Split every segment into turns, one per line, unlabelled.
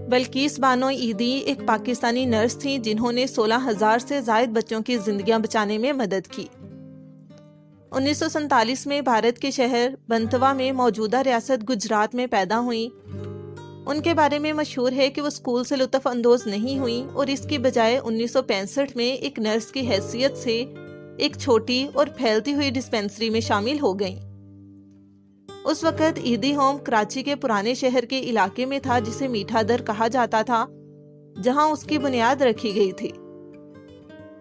بلقیس بانو عیدی ایک پاکستانی نرس تھیں جنہوں نے 16,000 سے زائد بچوں کی زندگیاں بچانے میں مدد کی۔ 1947 میں بھارت کے شہر بنتوا میں موجودہ ریاست گجرات میں پیدا ہوئیں۔ ان کے بارے میں مشہور ہے کہ وہ اسکول سے لطف اندوز نہیں ہوئیں اور اس کی بجائے 1965 میں ایک نرس کی حیثیت سے ایک چھوٹی اور پھیلتی ہوئی ڈسپینسری میں شامل ہو گئیں۔ اس وقت عیدی ہوم کراچی کے پرانے شہر کے علاقے میں تھا جسے میٹھا در کہا جاتا تھا، جہاں اس کی بنیاد رکھی گئی تھی۔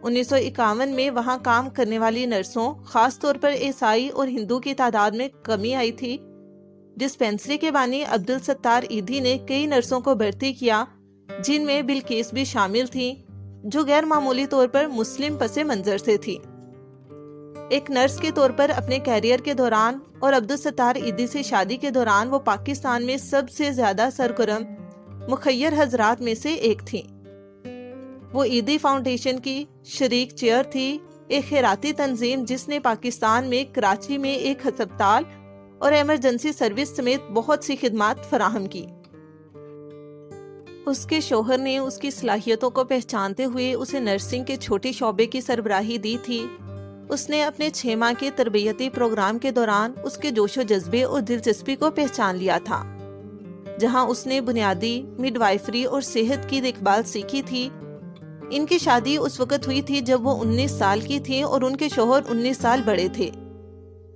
1951 میں وہاں کام کرنے والی نرسوں، خاص طور پر عیسائی اور ہندو کی تعداد میں کمی آئی تھی۔ ڈسپینسری کے بانی عبدالستار عیدی نے کئی نرسوں کو بھرتی کیا، جن میں بلقیس بھی شامل تھیں، جو غیر معمولی طور پر مسلم پس منظر سے تھی۔ ایک نرس کے طور پر اپنے کیریئر کے دوران اور عبدالستار عیدی سے شادی کے دوران وہ پاکستان میں سب سے زیادہ سرگرم مخیر حضرات میں سے ایک تھیں۔ وہ عیدی فاؤنڈیشن کی شریک چیئر تھی، ایک خیراتی تنظیم جس نے پاکستان میں کراچی میں ایک ہسپتال اور ایمرجنسی سروس سمیت بہت سی خدمات فراہم کی۔ اس کے شوہر نے اس کی صلاحیتوں کو پہچانتے ہوئے اسے نرسنگ کے چھوٹے شعبے کی سربراہی دی تھی۔ اس نے اپنے 6 ماہ کے تربیتی پروگرام کے دوران اس کے جوش و جذبے اور دلچسپی کو پہچان لیا تھا، جہاں اس نے بنیادی مڈوائفری اور صحت کی دیکھ بھال سیکھی تھی۔ ان کی شادی اس وقت ہوئی تھی جب وہ 19 سال کی تھی اور ان کے شوہر 19 سال بڑے تھے۔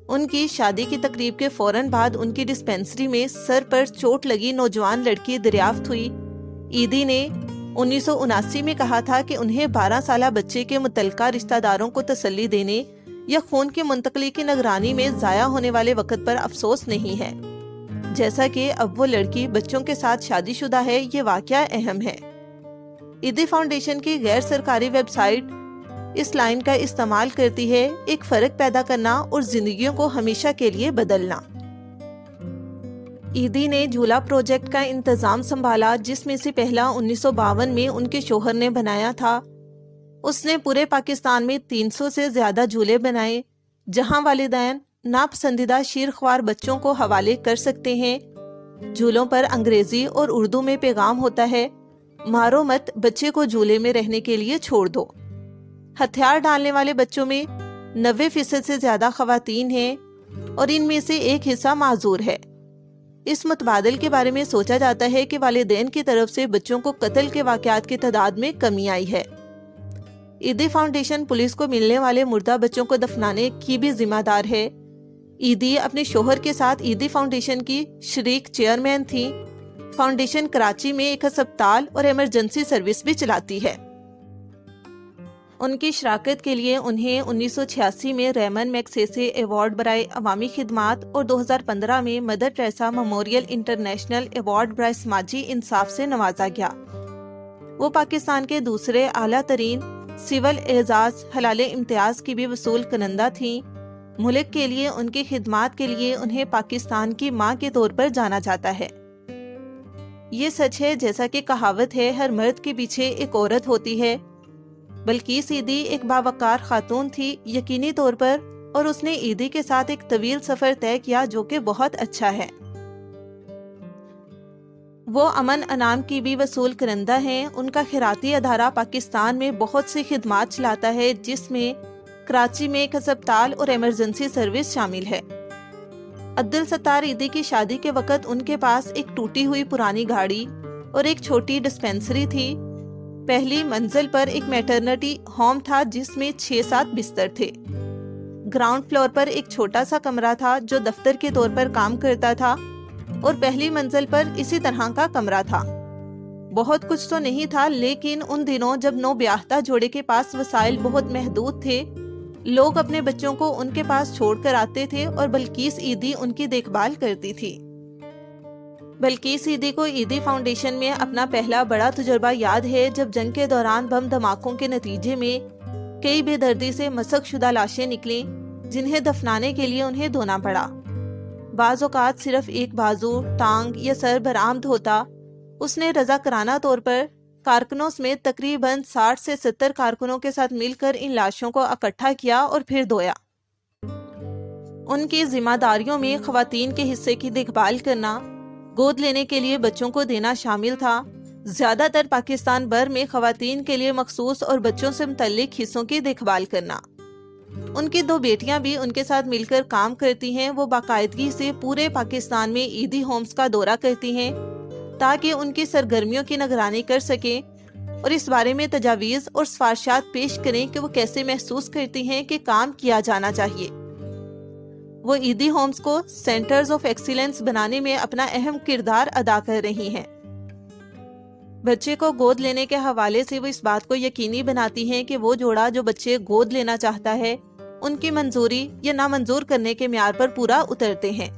ان کی شادی کی تقریب کے فوراً بعد ان کی ڈسپینسری میں سر پر چوٹ لگی نوجوان لڑکی دریافت ہوئی۔ عیدی نے 1979 میں کہا تھا کہ انہیں 12 سالہ بچے کے متعلقہ رشتہ داروں کو تسلی دینے یا خون کی منتقلی کی نگرانی میں ضائع ہونے والے وقت پر افسوس نہیں ہے۔ جیسا کہ اب وہ لڑکی بچوں کے ساتھ شادی شدہ ہے، یہ واقعہ اہم ہے۔ عیدی فاؤنڈیشن کی غیر سرکاری ویب سائٹ اس لائن کا استعمال کرتی ہے: ایک فرق پیدا کرنا اور زندگیوں کو ہمیشہ کے لیے بدلنا۔ عیدی نے جھولا پروجیکٹ کا انتظام سنبھالا، جس میں سے پہلا 1952 میں ان کے شوہر نے بنایا تھا۔ اس نے پورے پاکستان میں 300 سے زیادہ جھولے بنائے، جہاں والدین ناپسندیدہ شیرخوار بچوں کو حوالے کر سکتے ہیں۔ جھولوں پر انگریزی اور اردو میں پیغام ہوتا ہے: مارو مت، بچے کو جھولے میں رہنے کے لیے چھوڑ دو۔ ہتھیار ڈالنے والے بچوں میں 90% سے زیادہ خواتین ہیں اور ان میں سے ایک حصہ معذور ہے۔ اس متبادل کے بارے میں سوچا جاتا ہے کہ والدین کی طرف سے بچوں کو قتل کے واقعات کی تعداد میں کمی آئی ہے۔ عیدی فاؤنڈیشن پولیس کو ملنے والے مردہ بچوں کو دفنانے کی بھی ذمہ دار ہے۔ عیدی اپنے شوہر کے ساتھ عیدی فاؤنڈیشن کی شریک چیئرمین تھی۔ فاؤنڈیشن کراچی میں ایک ہسپتال اور ایمرجنسی سروس بھی چلاتی ہے۔ ان کی شراکت کے لیے انہیں 1986 میں ریمن میگسیسے ایوارڈ برائے عوامی خدمات اور 2015 میں mother Teresa memorial international award برائے سماجی انصاف سے نوازا گیا۔ وہ پاکستان کے دوسرے اعلیٰ ترین سول اعزاز حلال امتیاز کی بھی وصول کنندہ تھیں۔ ملک کے لیے ان کی خدمات کے لیے انہیں پاکستان کی ماں کے طور پر جانا جاتا ہے۔ یہ سچ ہے، جیسا کہ کہاوت ہے، ہر مرد کے پیچھے ایک عورت ہوتی ہے۔ بلقیس عیدی ایک باوقار خاتون تھی، یقینی طور پر، اور اس نے عیدی کے ساتھ ایک طویل سفر طے کیا جو کہ بہت اچھا ہے۔ وہ امن انعام کی بھی وصول کنندہ ہیں۔ ان کا خیراتی ادارہ پاکستان میں بہت سی خدمات چلاتا ہے، جس میں کراچی میں ایک ہسپتال اور ایمرجنسی سروس شامل ہے۔ عبدالستار عیدی کی شادی کے وقت ان کے پاس ایک ٹوٹی ہوئی پرانی گاڑی اور ایک چھوٹی ڈسپینسری تھی۔ پہلی منزل پر ایک میٹرنٹی ہوم تھا جس میں 6-7 بستر تھے۔ گراؤنڈ فلور پر ایک چھوٹا سا کمرہ تھا جو دفتر کے طور پر کام کرتا تھا، اور پہلی منزل پر اسی طرح کا کمرہ تھا۔ بہت کچھ تو نہیں تھا، لیکن ان دنوں جب نو بیاہتا جوڑے کے پاس وسائل بہت محدود تھے، لوگ اپنے بچوں کو ان کے پاس چھوڑ کر آتے تھے اور بلقیس عیدی ان کی دیکھ بھال کرتی تھی۔ بلقیس عیدی کو عیدی فاؤنڈیشن میں اپنا پہلا بڑا تجربہ یاد ہے، جب جنگ کے دوران بم دھماکوں کے نتیجے میں کئی بے دردی سے مسخ شدہ لاشیں نکلیں، جنہیں دفنانے کے لیے انہیں دھونا پڑا۔ بعض اوقات صرف ایک بازو، ٹانگ یا سر برآمد ہوتا۔ اس نے رضاکارانہ طور پر کارکنوں سمیت تقریباً 60 سے 70 کارکنوں کے ساتھ مل کر ان لاشوں کو اکٹھا کیا اور پھر دھویا۔ ان کی ذمہ داریوں میں خواتین کے حصے کی دیکھ بھال کرنا، گود لینے کے لیے بچوں کو دینا شامل تھا۔ زیادہ تر پاکستان بھر میں خواتین کے لیے مخصوص اور بچوں سے متعلق حصوں کی دیکھ بھال کرنا۔ ان کی 2 بیٹیاں بھی ان کے ساتھ مل کر کام کرتی ہیں۔ وہ باقاعدگی سے پورے پاکستان میں عیدی ہومز کا دورہ کرتی ہیں تاکہ ان کی سرگرمیوں کی نگرانی کر سکیں اور اس بارے میں تجاویز اور سفارشات پیش کریں کہ وہ کیسے محسوس کرتی ہیں کہ کام کیا جانا چاہیے۔ وہ عیدی ہومز کو سینٹرز آف ایکسیلنس بنانے میں اپنا اہم کردار ادا کر رہی ہیں۔ بچے کو گود لینے کے حوالے سے وہ اس بات کو یقینی بناتی ہیں کہ وہ جوڑا جو بچے گود لینا چاہتا ہے ان کی منظوری یا نامنظور کرنے کے معیار پر پورا اترتے ہیں۔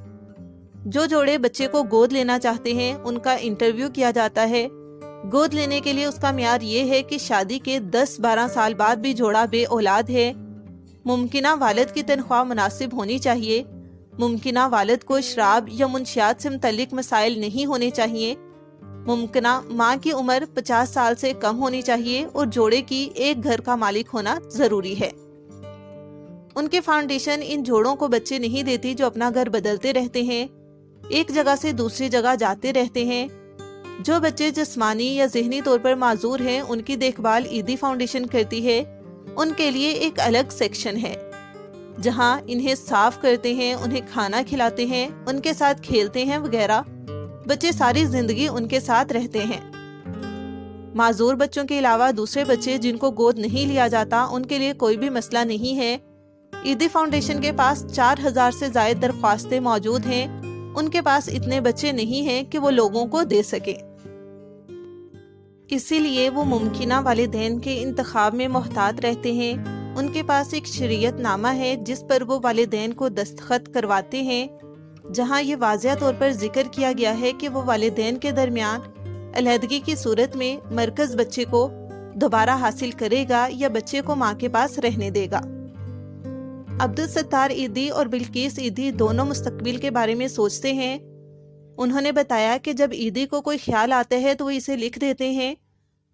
جو جوڑے بچے کو گود لینا چاہتے ہیں ان کا انٹرویو کیا جاتا ہے۔ گود لینے کے لیے اس کا معیار یہ ہے کہ شادی کے 10-12 سال بعد بھی جوڑا بے اولاد ہے، ممکنہ والد کی تنخواہ مناسب ہونی چاہیے، ممکنہ والد کو شراب یا منشیات سے متعلق مسائل نہیں ہونے چاہیے، ممکنہ ماں کی عمر 50 سال سے کم ہونی چاہیے اور جوڑے کی ایک گھر کا مالک ہونا ضروری ہے۔ ان کے فاؤنڈیشن ان جوڑوں کو بچے نہیں دیتی جو اپنا گھر بدلتے رہتے ہیں، ایک جگہ سے دوسری جگہ جاتے رہتے ہیں۔ جو بچے جسمانی یا ذہنی طور پر معذور ہیں ان کی دیکھ بھال عیدی فاؤنڈیشن کرتی ہے۔ ان کے لیے ایک الگ سیکشن ہے جہاں انہیں صاف کرتے ہیں، انہیں کھانا کھلاتے ہیں، ان کے ساتھ کھیلتے ہیں وغیرہ۔ بچے ساری زندگی ان کے ساتھ رہتے ہیں۔ معذور بچوں کے علاوہ دوسرے بچے جن کو گود نہیں لیا جاتا ان کے لیے کوئی بھی مسئلہ نہیں ہے۔ عیدی فاؤنڈیشن کے پاس 4000 سے زائد درخواستیں موجود ہیں۔ ان کے پاس اتنے بچے نہیں ہیں کہ وہ لوگوں کو دے سکے، اسی لیے وہ ممکنہ والدین کے انتخاب میں محتاط رہتے ہیں۔ ان کے پاس ایک شریعت نامہ ہے جس پر وہ والدین کو دستخط کرواتے ہیں، جہاں یہ واضح طور پر ذکر کیا گیا ہے کہ وہ والدین کے درمیان علیحدگی کی صورت میں مرکز بچے کو دوبارہ حاصل کرے گا یا بچے کو ماں کے پاس رہنے دے گا۔ عبدالستار عیدی اور بلقیس عیدی دونوں مستقبل کے بارے میں سوچتے ہیں۔ انہوں نے بتایا کہ جب عیدی کو کوئی خیال آتا ہے تو وہ اسے لکھ دیتے ہیں۔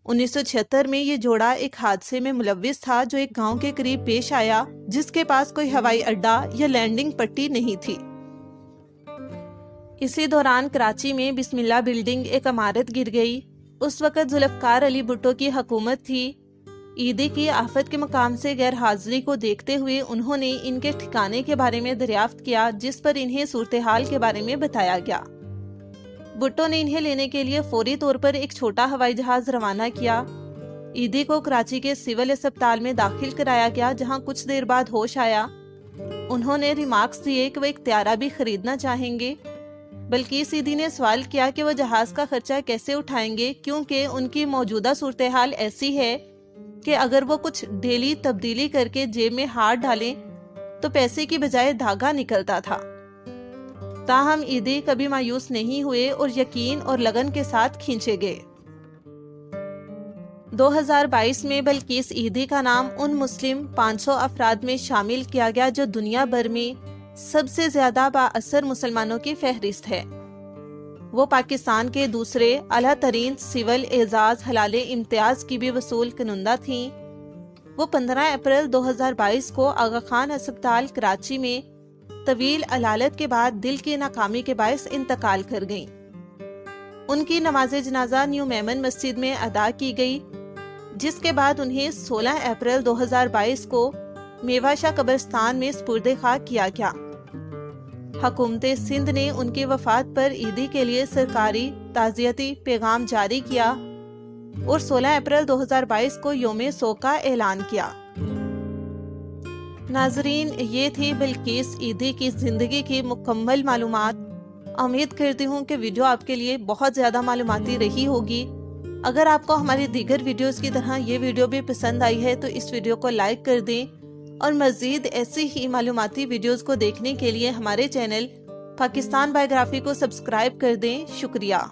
1976 میں یہ جوڑا ایک حادثے میں ملوث تھا جو ایک گاؤں کے قریب پیش آیا جس کے پاس کوئی ہوائی اڈا یا لینڈنگ پٹی نہیں تھی۔ اسی دوران کراچی میں بسم اللہ بلڈنگ ایک عمارت گر گئی۔ اس وقت ذوالفقار علی بھٹو کی حکومت تھی۔ عیدی کی آفت کے مقام سے غیر حاضری کو دیکھتے ہوئے انہوں نے ان کے ٹھکانے کے بارے میں دریافت کیا جس پر انہیں صورتحال کے بارے میں بتایا گیا۔ بھٹو نے انہیں لینے کے لیے فوری طور پر ایک چھوٹا ہوائی جہاز روانہ کیا۔ عیدی کو کراچی کے سول اسپتال میں داخل کرایا گیا جہاں کچھ دیر بعد ہوش آیا۔ انہوں نے ریمارکس دیے کہ وہ ایک طیارہ بھی خریدنا چاہیں گے۔ بلقیس عیدی نے سوال کیا کہ وہ جہاز کا خرچہ کیسے اٹھائیں گے کیونکہ ان کی موجودہ صورتحال ایسی ہے کہ اگر وہ کچھ ڈیلی تبدیلی کر کے جیب میں ہاتھ ڈالیں تو پیسے کی بجائے دھاگا نکلتا تھا۔ تاہم عیدی کبھی مایوس نہیں ہوئے اور یقین اور لگن کے ساتھ کھینچے گئے۔ 2022 میں بلقیس عیدی کا نام ان مسلم 500 افراد میں شامل کیا گیا جو دنیا بھر میں سب سے زیادہ بااثر مسلمانوں کی فہرست ہے۔ وہ پاکستان کے دوسرے اعلیٰ ترین سول اعزاز حلال امتیاز کی بھی وصول کنندہ تھیں۔ وہ 15 اپریل 2022 کو آغا خان ہسپتال کراچی میں طویل علالت کے بعد دل کی ناکامی کے باعث انتقال کر گئیں۔ ان کی نماز جنازہ نیو میمن مسجد میں ادا کی گئی جس کے بعد انہیں 16 اپریل 2022 کو میوہ شاہ قبرستان میں سپرد خاک کیا گیا۔ حکومت سندھ نے ان کی وفات پر عیدی کے لیے سرکاری تعزیتی پیغام جاری کیا اور 16 اپریل 2022 کو یوم سوگ کا اعلان کیا۔ ناظرین، یہ تھی بلقیس عیدی کی زندگی کی مکمل معلومات۔ امید کرتی ہوں کہ ویڈیو آپ کے لیے بہت زیادہ معلوماتی رہی ہوگی۔ اگر آپ کو ہماری دیگر ویڈیوز کی طرح یہ ویڈیو بھی پسند آئی ہے تو اس ویڈیو کو لائک کر دیں اور مزید ایسی ہی معلوماتی ویڈیوز کو دیکھنے کے لیے ہمارے چینل پاکستان بایوگرافی کو سبسکرائب کر دیں۔ شکریہ۔